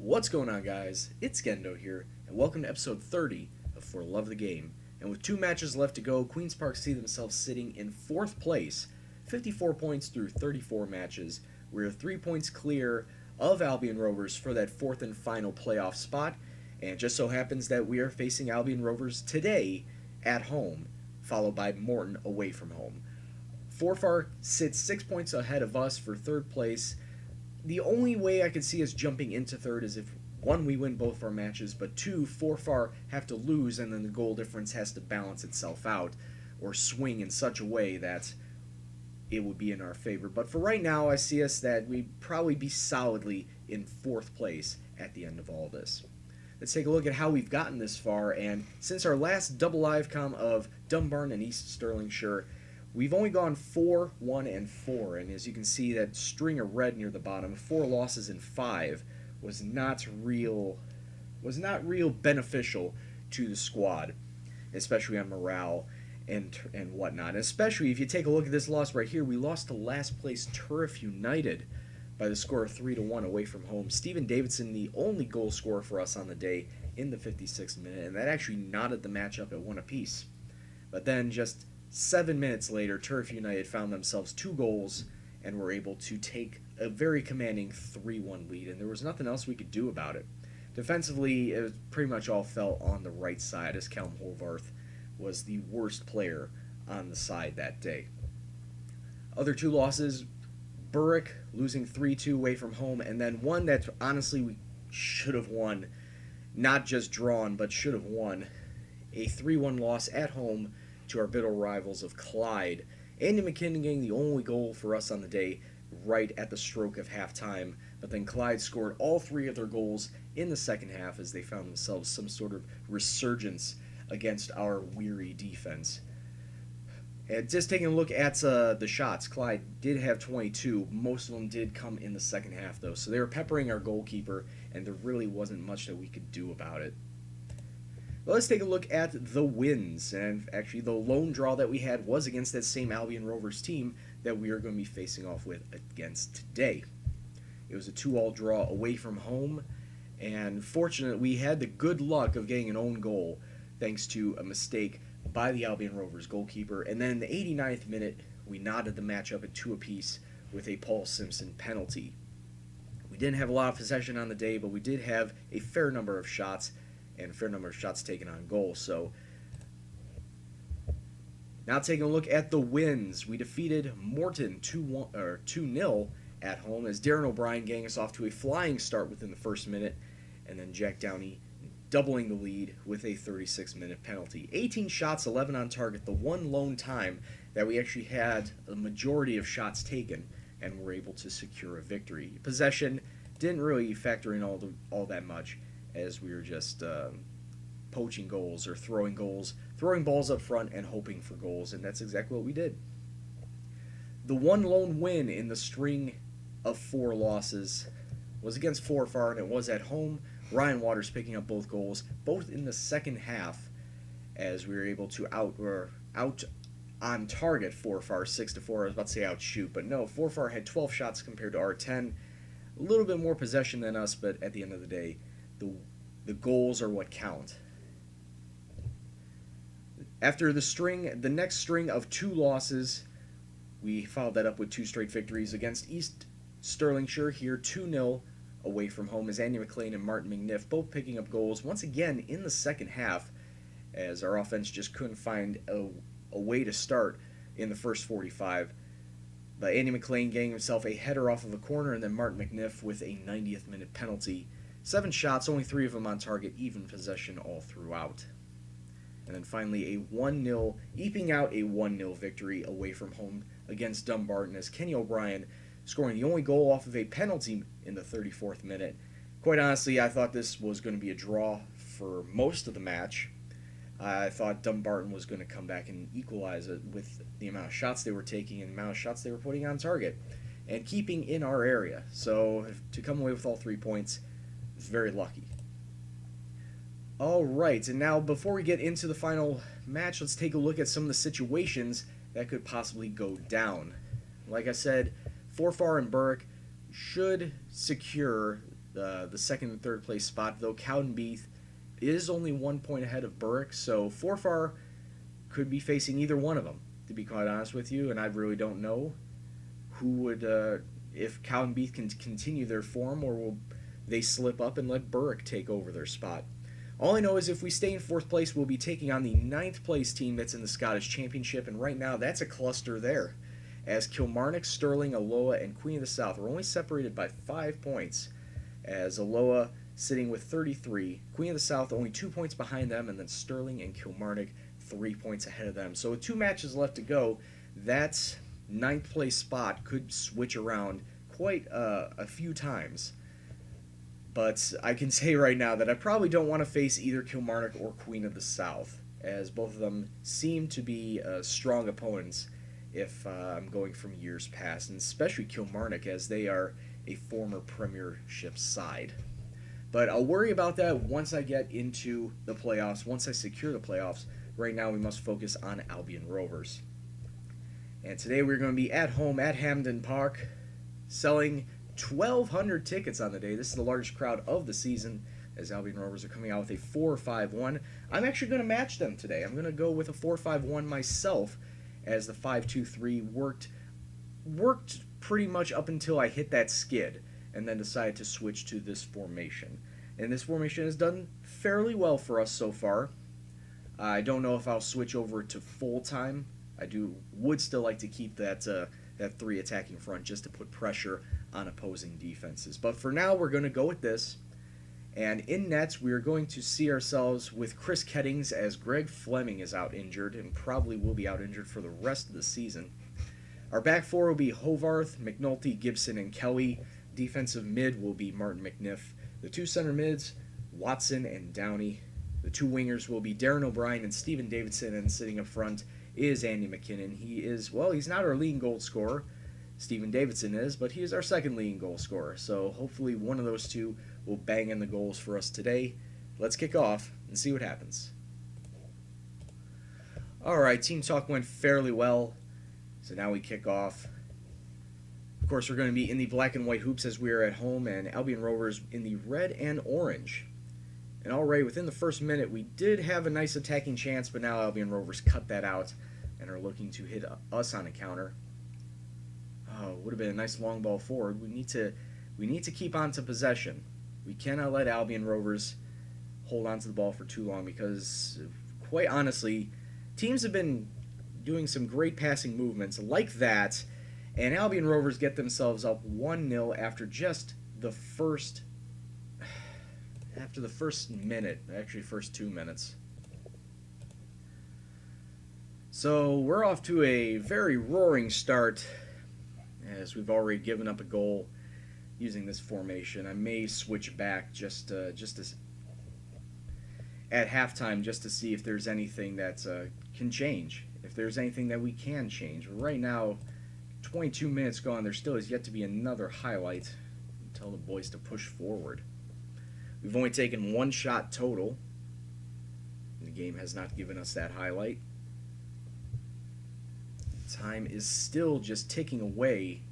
What's going on, guys? It's Gendo here, and welcome to episode 30 of For Love of the Game. And with 2 matches left to go, Queen's Park see themselves sitting in 4th place, 54 points through 34 matches. We're 3 points clear of Albion Rovers for that 4th and final playoff spot, and it just so happens that we are facing Albion Rovers today at home, followed by Morton away from home. Forfar sits 6 points ahead of us for 3rd place. The only way I could see us jumping into 3rd is if, one, we win both of our matches, but two, Forfar have to lose and then the goal difference has to balance itself out or swing in such a way that it would be in our favor. But for right now, I see us that we'd probably be solidly in 4th place at the end of all this. Let's take a look at how we've gotten this far, and since our last double live com of Dumbarton and East Stirlingshire, we've only gone 4, 1, and 4, and as you can see, that string of red near the bottom, 4 losses in 5, was not real beneficial to the squad, especially on morale and whatnot. Especially if you take a look at this loss right here, we lost to last place Turf United by the score of 3-1 away from home. Stephen Davidson, the only goal scorer for us on the day in the 56th minute, and that actually knotted the match up at 1 apiece. But then just 7 minutes later, Turf United found themselves 2 goals and were able to take a very commanding 3-1 lead, and there was nothing else we could do about it. Defensively, it pretty much all fell on the right side, as Callum Holvarth was the worst player on the side that day. Other 2 losses, Berwick losing 3-2 away from home, and then one that honestly we should have won, not just drawn, but should have won, a 3-1 loss at home to our bitter rivals of Clyde. Andy McKinnon getting the only goal for us on the day right at the stroke of halftime, but then Clyde scored all 3 of their goals in the second half as they found themselves some sort of resurgence against our weary defense. And just taking a look at the shots, Clyde did have 22. Most of them did come in the second half, though, so they were peppering our goalkeeper, and there really wasn't much that we could do about it. Well, let's take a look at the wins, and actually the lone draw that we had was against that same Albion Rovers team that we are going to be facing off with against today. It was a 2-2 draw away from home, and fortunately we had the good luck of getting an own goal thanks to a mistake by the Albion Rovers goalkeeper, and then in the 89th minute we knotted the match up at 2 apiece with a Paul Simpson penalty. We didn't have a lot of possession on the day, but we did have a fair number of shots and a fair number of shots taken on goal. So now taking a look at the wins, we defeated Morton 2-0 at home as Darren O'Brien getting us off to a flying start within the first minute, and then Jack Downey doubling the lead with a 36-minute penalty. 18 shots, 11 on target, the one lone time that we actually had a majority of shots taken and were able to secure a victory. Possession didn't really factor in all that much, as we were just poaching goals or throwing balls up front and hoping for goals, and that's exactly what we did. The one lone win in the string of 4 losses was against Forfar, and it was at home. Ryan Waters picking up both goals, both in the second half, as we were able to out on target Forfar 6-4. I was about to say outshoot, but no, Forfar had 12 shots compared to our 10. A little bit more possession than us, but at the end of the day, the goals are what count. After the next string of 2 losses, we followed that up with 2 straight victories against East Stirlingshire here, 2-0 away from home, as Andy McLean and Martin McNiff both picking up goals once again in the second half, as our offense just couldn't find a way to start in the first 45. But Andy McLean getting himself a header off of a corner, and then Martin McNiff with a 90th minute penalty. 7 shots, only 3 of them on target, even possession all throughout. And then finally eking out a 1-0 victory away from home against Dumbarton, as Kenny O'Brien scoring the only goal off of a penalty in the 34th minute. Quite honestly, I thought this was going to be a draw for most of the match. I thought Dumbarton was going to come back and equalize it with the amount of shots they were taking and the amount of shots they were putting on target and keeping in our area. So to come away with all 3 points, was very lucky. Alright, and now before we get into the final match, let's take a look at some of the situations that could possibly go down. Like I said, Forfar and Berwick should secure the second and third place spot, though Cowdenbeath is only 1 point ahead of Berwick, so Forfar could be facing either one of them, to be quite honest with you, and I really don't know who would, if Cowdenbeath can continue their form, or will they slip up and let Berwick take over their spot. All I know is if we stay in fourth place, we'll be taking on the ninth place team that's in the Scottish Championship, and right now that's a cluster there, as Kilmarnock, Stirling, Alloa, and Queen of the South are only separated by 5 points, as Alloa sitting with 33, Queen of the South only 2 points behind them, and then Stirling and Kilmarnock 3 points ahead of them. So with 2 matches left to go, that ninth place spot could switch around quite a few times. But I can say right now that I probably don't want to face either Kilmarnock or Queen of the South, as both of them seem to be strong opponents if I'm going from years past, and especially Kilmarnock, as they are a former Premiership side. But I'll worry about that once I get into the playoffs, once I secure the playoffs. Right now we must focus on Albion Rovers. And today we're going to be at home at Hampden Park, selling 1,200 tickets on the day. This is the largest crowd of the season, as Albion Rovers are coming out with a 4-5-1. I'm actually going to match them today. I'm going to go with a 4-5-1 myself, as the 5-2-3 worked pretty much up until I hit that skid, and then decided to switch to this formation. And this formation has done fairly well for us so far. I don't know if I'll switch over to full-time. I would still like to keep that 3 attacking front just to put pressure on opposing defenses. But for now, we're going to go with this. And in nets, we are going to see ourselves with Chris Kettings, as Greg Fleming is out injured and probably will be out injured for the rest of the season. Our back four will be Hovarth, McNulty, Gibson, and Kelly. Defensive mid will be Martin McNiff. The 2 center mids, Watson and Downey. The 2 wingers will be Darren O'Brien and Stephen Davidson, and sitting up front is Andy McKinnon. He's not our leading goal scorer. Stephen Davidson is, but he is our second leading goal scorer. So hopefully one of those two will bang in the goals for us today. Let's kick off and see what happens. Alright, team talk went fairly well. So now we kick off. Of course, we're going to be in the black and white hoops as we are at home, and Albion Rovers in the red and orange. And already within the first minute, we did have a nice attacking chance, but now Albion Rovers cut that out and are looking to hit us on a counter. Oh, would have been a nice long ball forward. We need to keep on to possession. We cannot let Albion Rovers hold on to the ball for too long, because, quite honestly, teams have been doing some great passing movements like that, and Albion Rovers get themselves up 1-0 after just the first minute, actually first 2 minutes. So we're off to a very roaring start, as we've already given up a goal using this formation. I may switch back just at halftime, just to see if there's anything that can change, if there's anything that we can change. But right now, 22 minutes gone, there still is yet to be another highlight. Tell the boys to push forward. We've only taken 1 shot total. The game has not given us that highlight. Time is still just ticking away.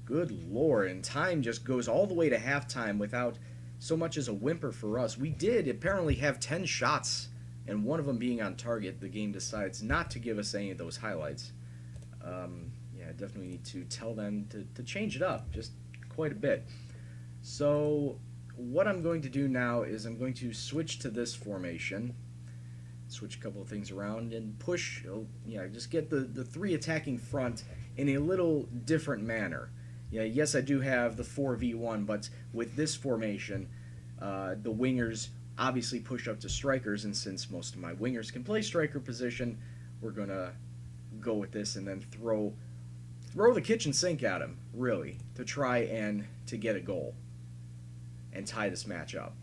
Good Lord, and time just goes all the way to halftime without so much as a whimper for us. We did apparently have 10 shots, and one of them being on target. The game decides not to give us any of those highlights. I definitely need to tell them to change it up just quite a bit. So what I'm going to do now is I'm going to switch to this formation, switch a couple of things around, and push, just get the 3 attacking front in a little different manner. Yes, I do have the 4v1, but with this formation, the wingers obviously push up to strikers, and since most of my wingers can play striker position, we're going to go with this and then throw the kitchen sink at him, really, to try and to get a goal and tie this match up.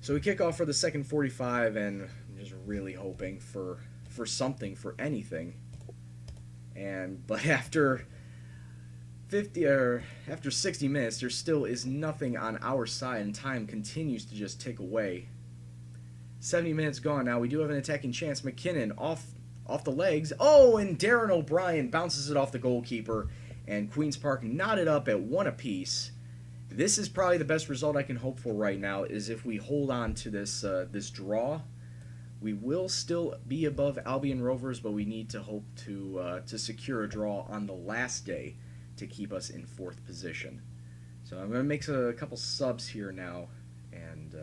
So we kick off for the second 45, and I'm just really hoping for something, for anything. But after 60 minutes, there still is nothing on our side, and time continues to just tick away. 70 minutes gone now. We do have an attacking chance. McKinnon off the legs. Oh, and Darren O'Brien bounces it off the goalkeeper, and Queen's Park knotted up at 1 apiece. This is probably the best result I can hope for right now. Is if we hold on to this draw, we will still be above Albion Rovers, but we need to hope to secure a draw on the last day to keep us in 4th position. So I'm going to make a couple subs here now, and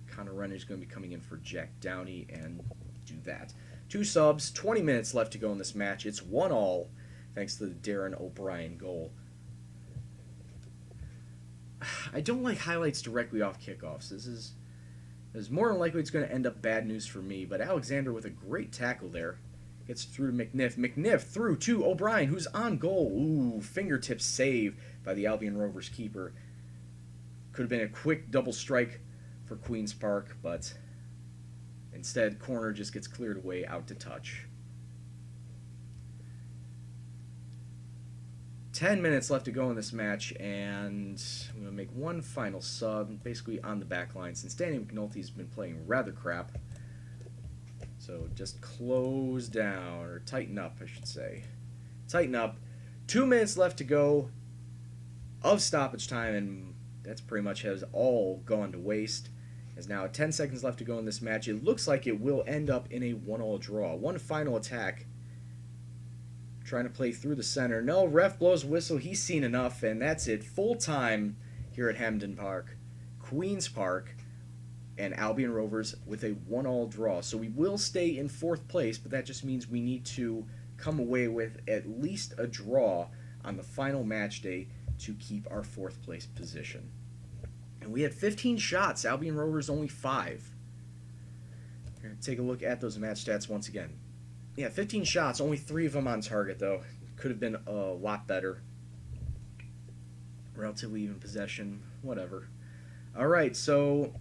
Connor Renner's going to be coming in for Jack Downey, and do that. 2 subs, 20 minutes left to go in this match. It's 1-1, thanks to the Darren O'Brien goal. I don't like highlights directly off kickoffs. This is more than likely it's going to end up bad news for me, but Alexander with a great tackle there. Gets through to McNiff. McNiff through to O'Brien, who's on goal. Ooh, fingertip save by the Albion Rovers keeper. Could have been a quick double strike for Queen's Park, but instead, corner just gets cleared away out to touch. 10 minutes left to go in this match, and I'm going to make one final sub, basically on the back line, since Danny McNulty's been playing rather crap. So just close down, or tighten up, I should say. Tighten up. 2 minutes left to go of stoppage time, and that's pretty much has all gone to waste. There's now 10 seconds left to go in this match. It looks like it will end up in a 1-1 draw. One final attack. Trying to play through the center. No, ref blows whistle. He's seen enough, and that's it. Full time here at Hampden Park. Queen's Park and Albion Rovers with a 1-1 draw. So we will stay in 4th place, but that just means we need to come away with at least a draw on the final match day to keep our 4th place position. And we had 15 shots. Albion Rovers only 5. We're going to take a look at those match stats once again. Yeah, 15 shots, only 3 of them on target, though. Could have been a lot better. Relatively even possession, whatever. All right, so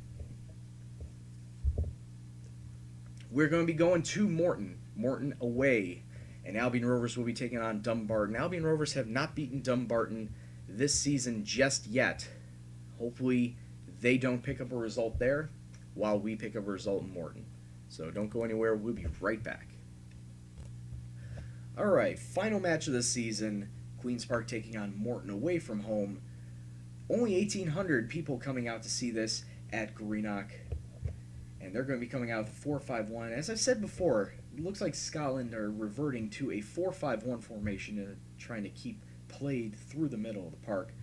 we're going to be going to Morton. Morton away, and Albion Rovers will be taking on Dumbarton. Albion Rovers have not beaten Dumbarton this season just yet. Hopefully they don't pick up a result there while we pick up a result in Morton. So don't go anywhere. We'll be right back. All right, final match of the season. Queen's Park taking on Morton away from home. Only 1,800 people coming out to see this at Greenock. And they're going to be coming out with 4-5-1. As I've said before, it looks like Scotland are reverting to a 4-5-1 formation and trying to keep played through the middle of the park.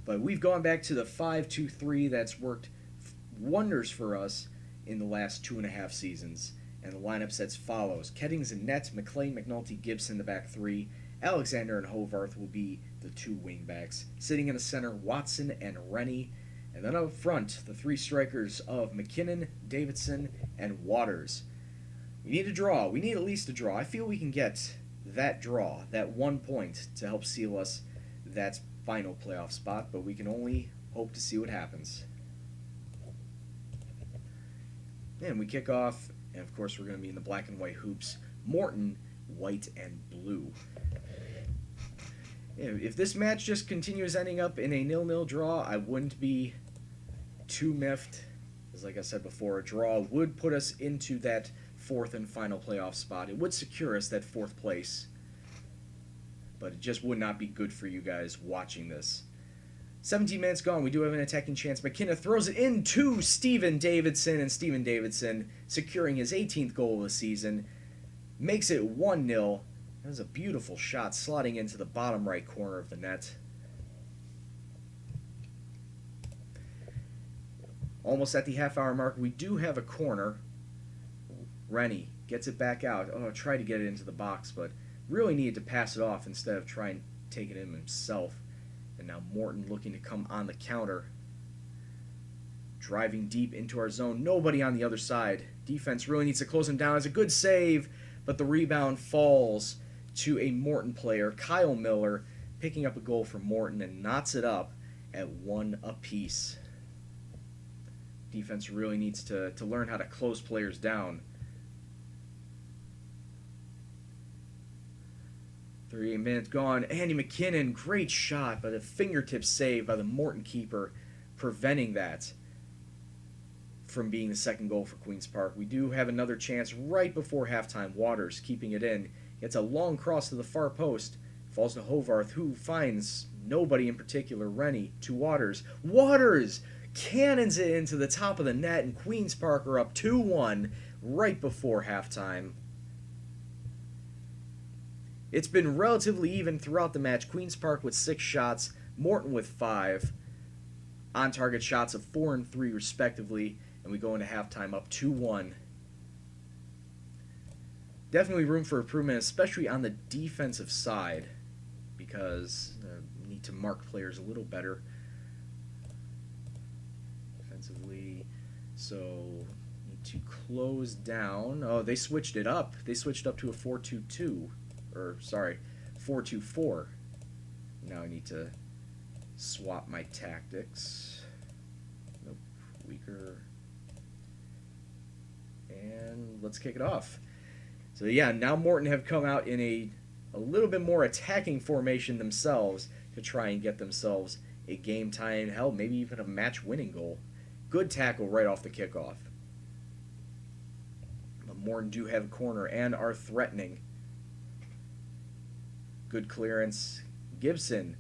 But we've gone back to the 5-2-3 that's worked wonders for us in the last 2.5 seasons. And the lineup sets follows. Kettings and Nett, McLean, McNulty, Gibson, the back 3. Alexander and Hovarth will be the 2 wingbacks. Sitting in the center, Watson and Rennie. And then up front, the 3 strikers of McKinnon, Davidson, and Waters. We need a draw. We need at least a draw. I feel we can get that draw, that 1 point, to help seal us that final playoff spot, but we can only hope to see what happens. And we kick off, and of course we're going to be in the black and white hoops. Morton, white and blue. If this match just continues ending up in a 0-0 draw, I wouldn't be too miffed. Because like I said before, a draw would put us into that 4th and final playoff spot. It would secure us that 4th place. But it just would not be good for you guys watching this. 17 minutes gone. We do have an attacking chance. McKenna throws it into Stephen Davidson, and Stephen Davidson, securing his 18th goal of the season, makes it 1-0. That was a beautiful shot, slotting into the bottom right corner of the net. Almost at the half-hour mark, we do have a corner. Rennie gets it back out. Oh, tried to get it into the box, but really needed to pass it off instead of trying to take it in himself. And now Morton looking to come on the counter. Driving deep into our zone. Nobody on the other side. Defense really needs to close him down. It's a good save, but the rebound falls to a Morton player. Kyle Miller picking up a goal for Morton and knots it up at 1 apiece. Defense really needs to learn how to close players down. 38 minutes gone. Andy McKinnon, great shot, but a fingertip save by the Morton keeper, preventing that from being the second goal for Queen's Park. We do have another chance right before halftime. Waters keeping it in. Gets a long cross to the far post. Falls to Hovarth, who finds Nobody in particular. Rennie to Waters. Waters cannons it into the top of the net, and Queens Park are up 2-1 right before halftime. It's been relatively even throughout the match. Queens Park with 6 shots, Morton with 5. On-target shots of 4 and 3 respectively, and we go into halftime up 2-1. Definitely room for improvement, especially on the defensive side, because we need to mark players a little better defensively. So need to close down. Oh, they switched it up. They switched up to a 4-2-2, or sorry, 4-2-4. Now I need to swap my tactics. Nope, weaker. And let's kick it off. So yeah, now Morton have come out in a little bit more attacking formation themselves to try and get themselves a game tying, hell, maybe even a match winning goal. Good tackle right off the kickoff. But Morton do have a corner and are threatening. Good clearance. Gibson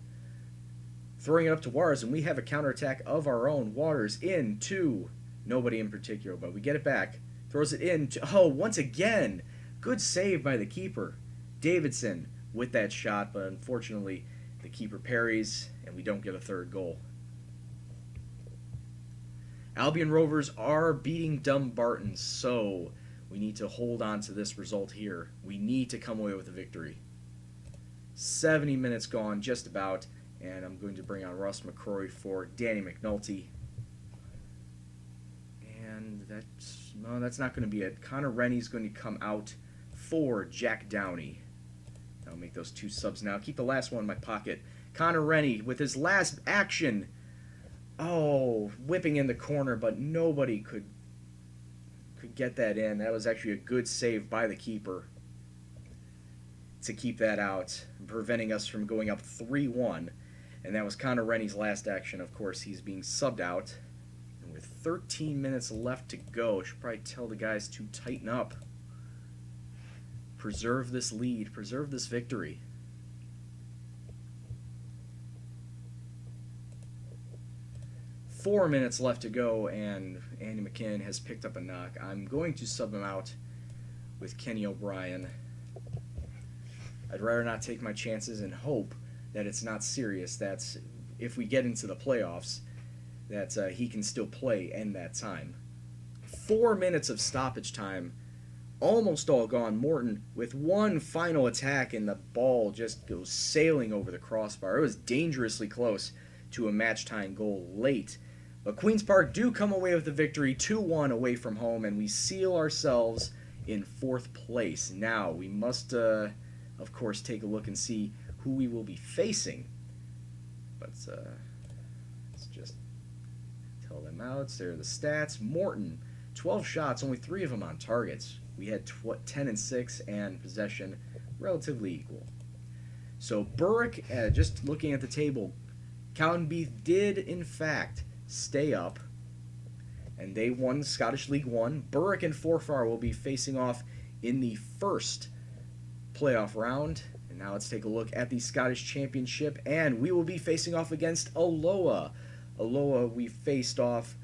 throwing it up to Waters, and we have a counterattack of our own. Waters in to nobody in particular, but we get it back. Throws it in to, oh, once again. Good save by the keeper. Davidson with that shot, but unfortunately the keeper parries and we don't get a third goal. Albion Rovers are beating Dumbarton, so we need to hold on to this result here. We need to come away with a victory. 70 minutes gone, just about, and I'm going to bring on Ross McCrory for Danny McNulty. And that's not going to be it. Connor Rennie's going to come out for Jack Downey. I'll make those 2 subs now. Keep the last one in my pocket. Connor Rennie with his last action. Oh, whipping in the corner, but nobody could get that in. That was actually a good save by the keeper to keep that out, preventing us from going up 3-1. And that was Connor Rennie's last action. Of course, he's being subbed out. And with 13 minutes left to go, I should probably tell the guys to tighten up. Preserve this lead. Preserve this victory. Four minutes left to go, and Andy McKinnon has picked up a knock. I'm going to sub him out with Kenny O'Brien. I'd rather not take my chances and hope that it's not serious. That's if we get into the playoffs, that he can still play in that time. 4 minutes of stoppage time. Almost all gone. Morton with one final attack, and the ball just goes sailing over the crossbar. It was dangerously close to a match-tying goal late. But Queens Park do come away with the victory, 2-1 away from home, and we seal ourselves in 4th place. Now, we must, of course, take a look and see who we will be facing. But let's just tell them out. There are the stats. Morton, 12 shots, only 3 of them on targets. We had 10 and 6, and possession relatively equal. So Berwick, just looking at the table, Cowdenbeath did in fact stay up, and they won Scottish League 1. Berwick and Forfar will be facing off in the first playoff round. And now let's take a look at the Scottish Championship, and we will be facing off against Alloa. Alloa we faced off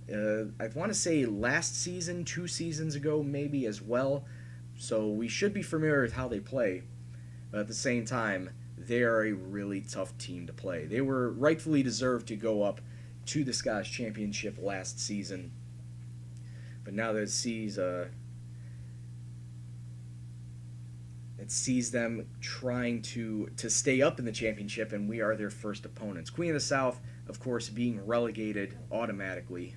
I want to say last season, 2 seasons ago maybe as well, so we should be familiar with how they play, but at the same time, they are a really tough team to play. They were rightfully deserved to go up to the Scottish Championship last season, but now that it sees them trying to stay up in the championship, and we are their first opponents. Queen of the South, of course, being relegated automatically.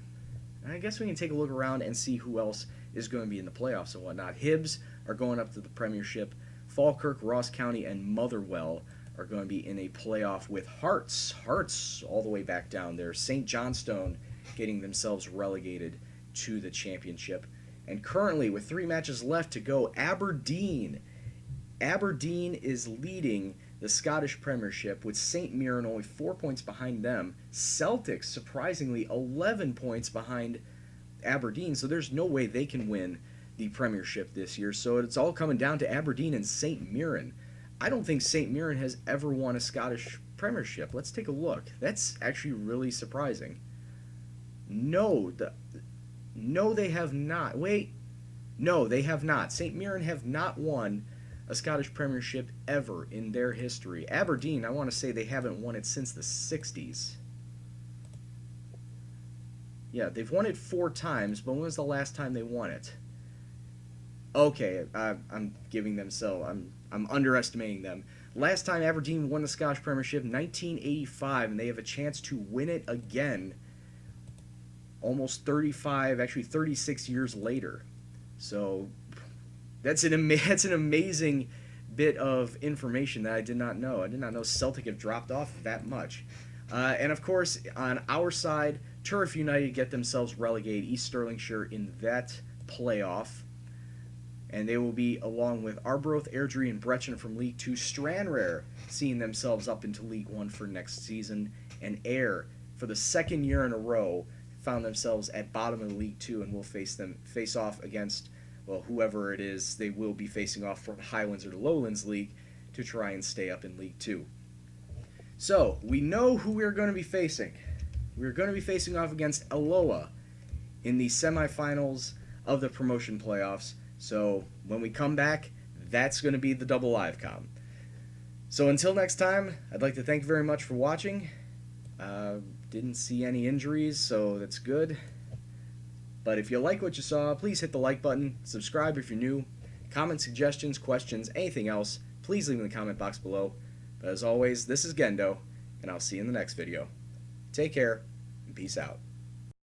And I guess we can take a look around and see who else is going to be in the playoffs and whatnot. Hibs are going up to the Premiership. Falkirk, Ross County, and Motherwell are going to be in a playoff with Hearts. Hearts all the way back down there. St. Johnstone getting themselves relegated to the championship. And currently, with 3 matches left to go, Aberdeen is leading the Scottish Premiership with St. Mirren only 4 points behind them. Celtics, surprisingly, 11 points behind Aberdeen, so there's no way they can win the Premiership this year. So it's all coming down to Aberdeen and St. Mirren. I don't think St. Mirren has ever won a Scottish Premiership. Let's take a look. That's actually really surprising. No, no, they have not. Wait, no, they have not. St. Mirren have not won a Scottish Premiership ever in their history. Aberdeen, I want to say they haven't won it since the 60s. Yeah, they've won it 4 times, but when was the last time they won it? Okay, I'm giving them so I'm underestimating them. Last time Aberdeen won the Scottish Premiership, 1985, and they have a chance to win it again almost 35, actually 36 years later. So that's an amazing bit of information that I did not know. I did not know Celtic have dropped off that much. And of course, on our side, Turf United get themselves relegated, East Stirlingshire in that playoff. And they will be, along with Arbroath, Airdrie, and Brechin from League 2, Stranraer seeing themselves up into League 1 for next season, and Ayr, for the second year in a row, found themselves at bottom of League 2 and will face off against, well, whoever it is they will be facing off from Highlands or the Lowlands League to try and stay up in League 2. So, we know who we're going to be facing. We're going to be facing off against Alloa in the semifinals of the promotion playoffs. So when we come back, that's going to be the double live com. So until next time, I'd like to thank you very much for watching. Didn't see any injuries, so that's good. But if you like what you saw, please hit the like button, subscribe if you're new, comment suggestions, questions, anything else, please leave in the comment box below. But as always, this is Gendo, and I'll see you in the next video. Take care, and peace out.